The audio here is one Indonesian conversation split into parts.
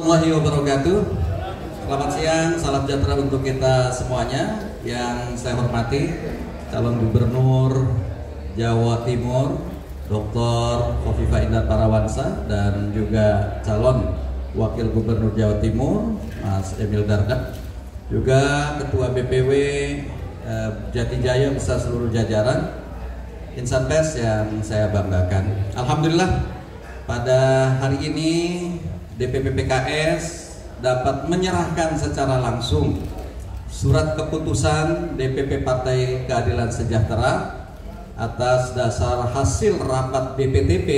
Warahmatullahi wabarakatuh. Selamat siang, salam sejahtera untuk kita semuanya. Yang saya hormati calon gubernur Jawa Timur Dr. Khofifah Indar Parawansa dan juga calon wakil gubernur Jawa Timur Mas Emil Dardak, juga ketua BPW Jatijaya beserta seluruh jajaran insan pers yang saya banggakan. Alhamdulillah pada hari ini DPP PKS dapat menyerahkan secara langsung surat keputusan DPP Partai Keadilan Sejahtera atas dasar hasil rapat DPTP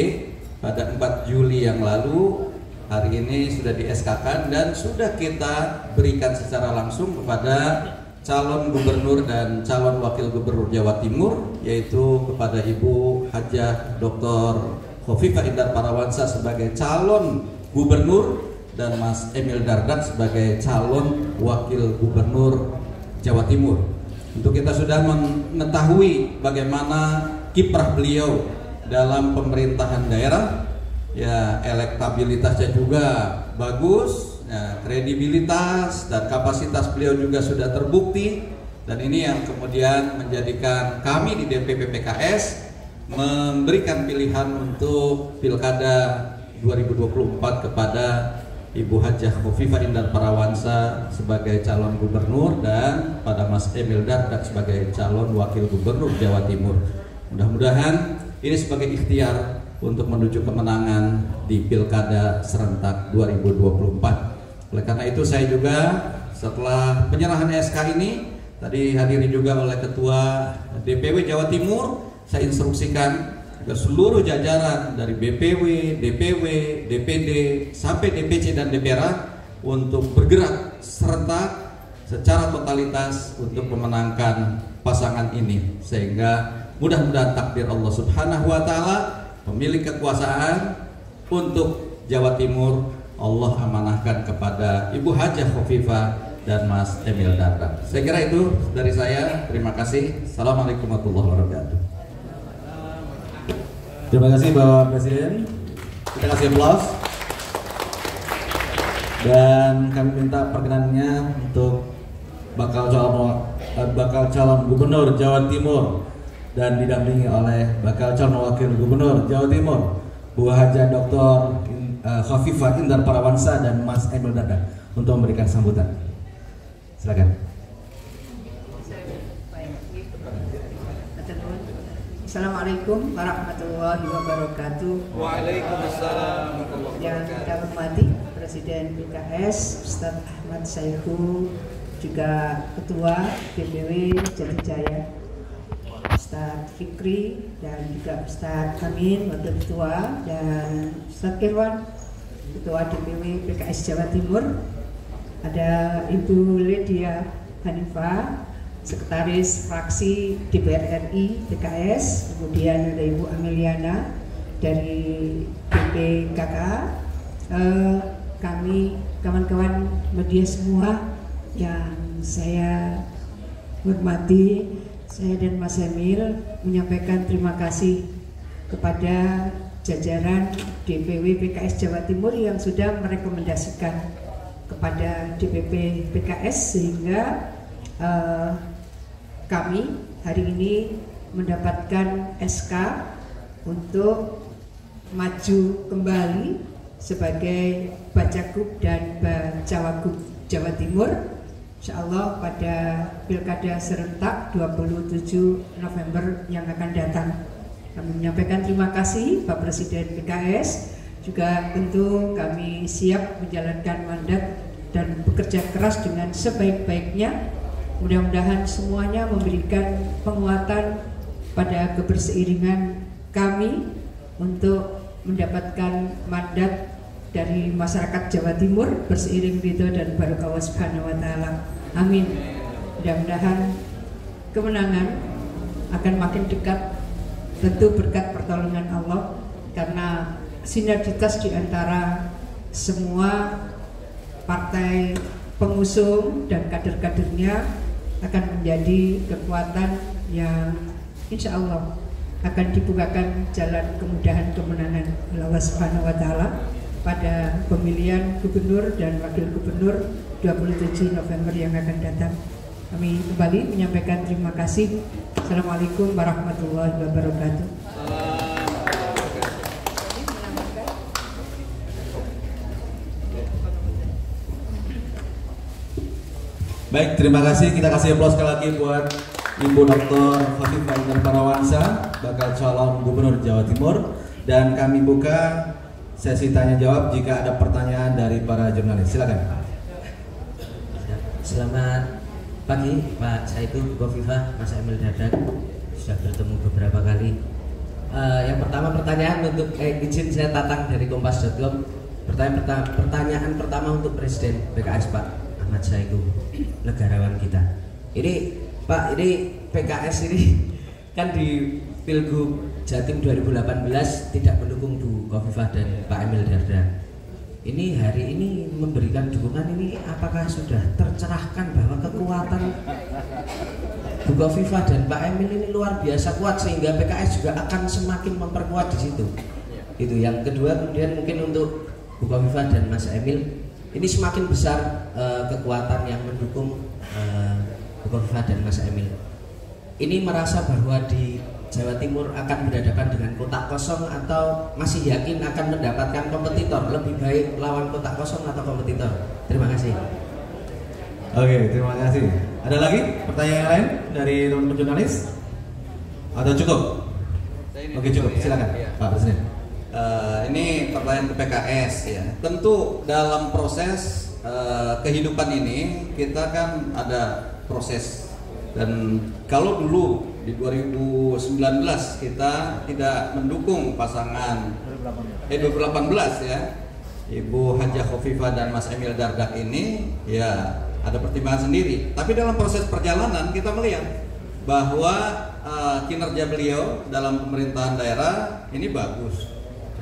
pada 4 Juli yang lalu. Hari ini sudah di SK-kan dan sudah kita berikan secara langsung kepada calon gubernur dan calon wakil gubernur Jawa Timur, yaitu kepada Ibu Hajah Dr. Khofifah Indar Parawansa sebagai calon gubernur dan Mas Emil Dardak sebagai calon wakil gubernur Jawa Timur. Untuk kita sudah mengetahui bagaimana kiprah beliau dalam pemerintahan daerah, ya elektabilitasnya juga bagus, ya, kredibilitas dan kapasitas beliau juga sudah terbukti, dan ini yang kemudian menjadikan kami di DPP PKS memberikan pilihan untuk Pilkada 2024 kepada Ibu Hajah Khofifah Indar Parawansa sebagai calon gubernur dan pada Mas Emil Dardak sebagai calon wakil gubernur Jawa Timur. Mudah-mudahan ini sebagai ikhtiar untuk menuju kemenangan di Pilkada serentak 2024. Oleh karena itu saya juga setelah penyerahan SK ini tadi hadiri juga oleh Ketua DPW Jawa Timur, saya instruksikan ke seluruh jajaran dari BPW, DPW, DPD sampai DPC dan DPRA untuk bergerak serentak secara totalitas untuk memenangkan pasangan ini, sehingga mudah-mudahan takdir Allah Subhanahu wa taala pemilik kekuasaan untuk Jawa Timur Allah amanahkan kepada Ibu Hajah Khofifah dan Mas Emil Dardak. Saya kira itu dari saya. Terima kasih. Assalamualaikum warahmatullahi wabarakatuh. Terima kasih Bapak Presiden. Kita kasih aplaus. Dan kami minta perkenannya untuk bakal calon gubernur Jawa Timur dan didampingi oleh bakal calon wakil gubernur Jawa Timur Bu Hajah Dr. Khofifah Indar Parawansa dan Mas Emil Dardak untuk memberikan sambutan. Silakan. Assalamualaikum warahmatullahi wabarakatuh. Waalaikumsalam. Yang kita hormati Presiden PKS Ustadz Ahmad Saihu, juga Ketua BPW Jatijaya Ustadz Fikri, dan juga Ustadz Amin Wakil Ketua, dan Ustadz Irwan Ketua DPW PKS Jawa Timur. Ada Ibu Lydia Hanifah, Sekretaris Fraksi DPR RI PKS, kemudian ada Ibu Ameliana dari BPKK, kami kawan-kawan media semua yang saya hormati, saya dan Mas Emil menyampaikan terima kasih kepada jajaran DPW PKS Jawa Timur yang sudah merekomendasikan kepada DPP PKS sehingga kami hari ini mendapatkan SK untuk maju kembali sebagai Bacagub dan Bacawagub Jawa Timur, insyaallah pada Pilkada serentak 27 November yang akan datang. Kami menyampaikan terima kasih Pak Presiden PKS, juga tentu kami siap menjalankan mandat dan bekerja keras dengan sebaik-baiknya. Mudah-mudahan semuanya memberikan penguatan pada keberseiringan kami untuk mendapatkan mandat dari masyarakat Jawa Timur berseiring ridho dan barokah Allah Subhanahu wa taala. Amin. Mudah-mudahan kemenangan akan makin dekat, tentu berkat pertolongan Allah, karena sinergitas di antara semua partai pengusung dan kader-kadernya akan menjadi kekuatan yang insya Allah akan dibukakan jalan kemudahan kemenangan Allah Subhanahu wa taala. pada pemilihan gubernur dan wakil gubernur 27 November yang akan datang. Kami kembali menyampaikan terima kasih. Assalamualaikum warahmatullahi wabarakatuh. Baik, terima kasih. Kita kasih aplaus sekali lagi buat Ibu Dr. Khofifah Indar Parawansa, bakal calon Gubernur Jawa Timur. Dan kami buka sesi tanya jawab jika ada pertanyaan dari para jurnalis. Silakan. Selamat pagi Pak Saiku, Khofifah, Mas Emil Dardak. Sudah bertemu beberapa kali. Yang pertama pertanyaan untuk izin saya Tatang dari Kompas.com. Pertanyaan pertama untuk Presiden PKS Pak Ahmad Saiku, negarawan kita. Ini Pak, ini PKS ini kan di Pilgub Jatim 2018 tidak mendukung Bu Khofifah dan Pak Emil Dardak. Ini hari ini memberikan dukungan ini, apakah sudah tercerahkan bahwa kekuatan Bu Khofifah dan Pak Emil ini luar biasa kuat sehingga PKS juga akan semakin memperkuat di situ. Itu yang kedua. Kemudian mungkin untuk Bu Khofifah dan Mas Emil, ini semakin besar kekuatan yang mendukung Bu Khofifah dan Mas Emil. Ini merasa bahwa di Jawa Timur akan berhadapan dengan kotak kosong atau masih yakin akan mendapatkan kompetitor? Lebih baik lawan kotak kosong atau kompetitor? Terima kasih. Oke, terima kasih. Ada lagi pertanyaan lain dari teman-teman jurnalis? Atau cukup? Oke, cukup. Silakan, Pak Presiden. Ini pertanyaan ke PKS ya. Tentu dalam proses kehidupan ini kita kan ada proses, dan kalau dulu di 2019 kita tidak mendukung pasangan 2018 ya, Ibu Hajah Khofifah dan Mas Emil Dardak ini, ya ada pertimbangan sendiri. Tapi dalam proses perjalanan kita melihat bahwa kinerja beliau dalam pemerintahan daerah ini bagus.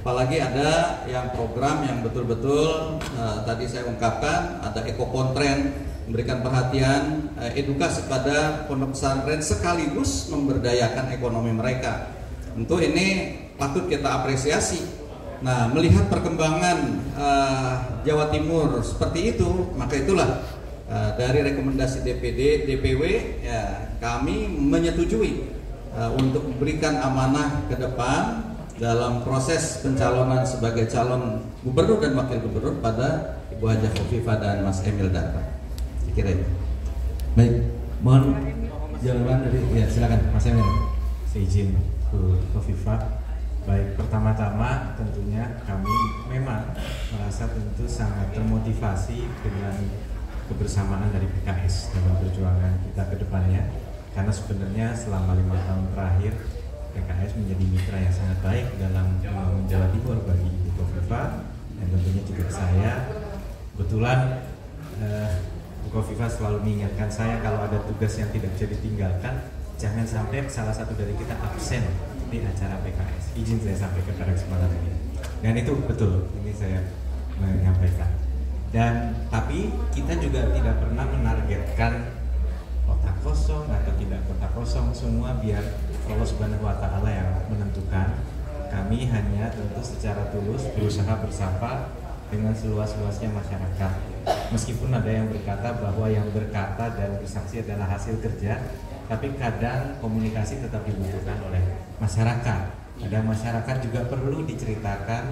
Apalagi ada yang program yang betul-betul tadi saya ungkapkan, ada ekokontren, memberikan perhatian edukasi pada pondok pesantren sekaligus memberdayakan ekonomi mereka. Tentu ini patut kita apresiasi. Nah, melihat perkembangan Jawa Timur seperti itu, maka itulah dari rekomendasi DPD, DPW, ya, kami menyetujui untuk memberikan amanah ke depan dalam proses pencalonan sebagai calon gubernur dan wakil gubernur pada Ibu Hajah Khofifah dan Mas Emil Dardak. Kira itu. Baik, mohon jawaban dari, ya silakan Mas Emil. Seizin Bu Khofifah. Baik, pertama-tama tentunya kami memang merasa tentu sangat termotivasi dengan kebersamaan dari PKS dalam perjuangan kita ke depannya, karena sebenarnya selama 5 tahun terakhir PKS menjadi mitra yang sangat baik dalam membangun Jawa Timur bagi Ibu Khofifah dan tentunya juga saya. Kebetulan Bu Khofifah selalu mengingatkan saya kalau ada tugas yang tidak bisa ditinggalkan, jangan sampai salah satu dari kita absen di acara PKS. Izin saya sampaikan pada kesempatan ini. Dan itu betul, ini saya menyampaikan. Dan tapi kita juga tidak pernah menargetkan kotak kosong atau tidak kotak kosong, semua biar Allah Subhanahu wa Ta'ala yang menentukan. Kami hanya tentu secara tulus berusaha bersama dengan seluas-luasnya masyarakat. Meskipun ada yang berkata bahwa yang berkata dan bersaksi adalah hasil kerja, tapi kadang komunikasi tetap dibutuhkan oleh masyarakat. Ada masyarakat juga perlu diceritakan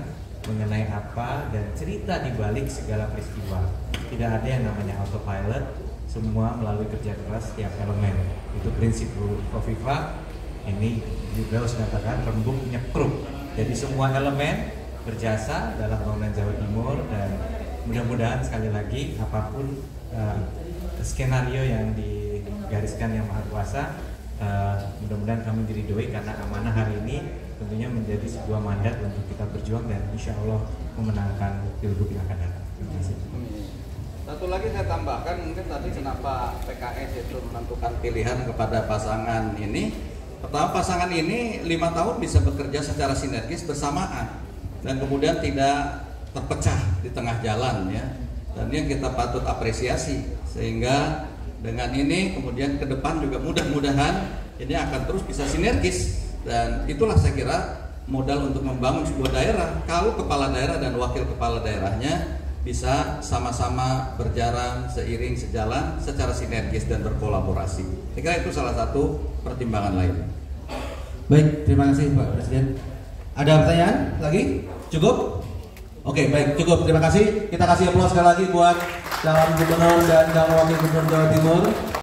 mengenai apa dan cerita di balik segala peristiwa. Tidak ada yang namanya autopilot, semua melalui kerja keras setiap elemen. Itu prinsip Bu Khofifah. Ini juga harus dikatakan rembuk nyekruk. Jadi semua elemen berjasa dalam pembangunan Jawa Timur, dan mudah-mudahan sekali lagi apapun skenario yang digariskan Yang Maha Kuasa, mudah-mudahan kami diridhoi karena amanah hari ini tentunya menjadi sebuah mandat untuk kita berjuang dan insya Allah memenangkan pilgub yang akan datang. Terima kasih. Satu lagi saya tambahkan, mungkin tadi kenapa PKS itu menentukan pilihan kepada pasangan ini. Pertama, pasangan ini 5 tahun bisa bekerja secara sinergis bersamaan dan kemudian tidak terpecah di tengah jalan ya. Dan yang kita patut apresiasi, sehingga dengan ini kemudian ke depan juga mudah-mudahan ini akan terus bisa sinergis, dan itulah saya kira modal untuk membangun sebuah daerah kalau kepala daerah dan wakil kepala daerahnya bisa sama-sama berjalan seiring sejalan secara sinergis dan berkolaborasi. Saya kira itu salah satu pertimbangan lain. Baik, terima kasih Pak Presiden. Ada pertanyaan lagi? Cukup? Oke, baik, cukup. Terima kasih. Kita kasih aplaus sekali lagi buat calon gubernur dan calon wakil gubernur Jawa Timur.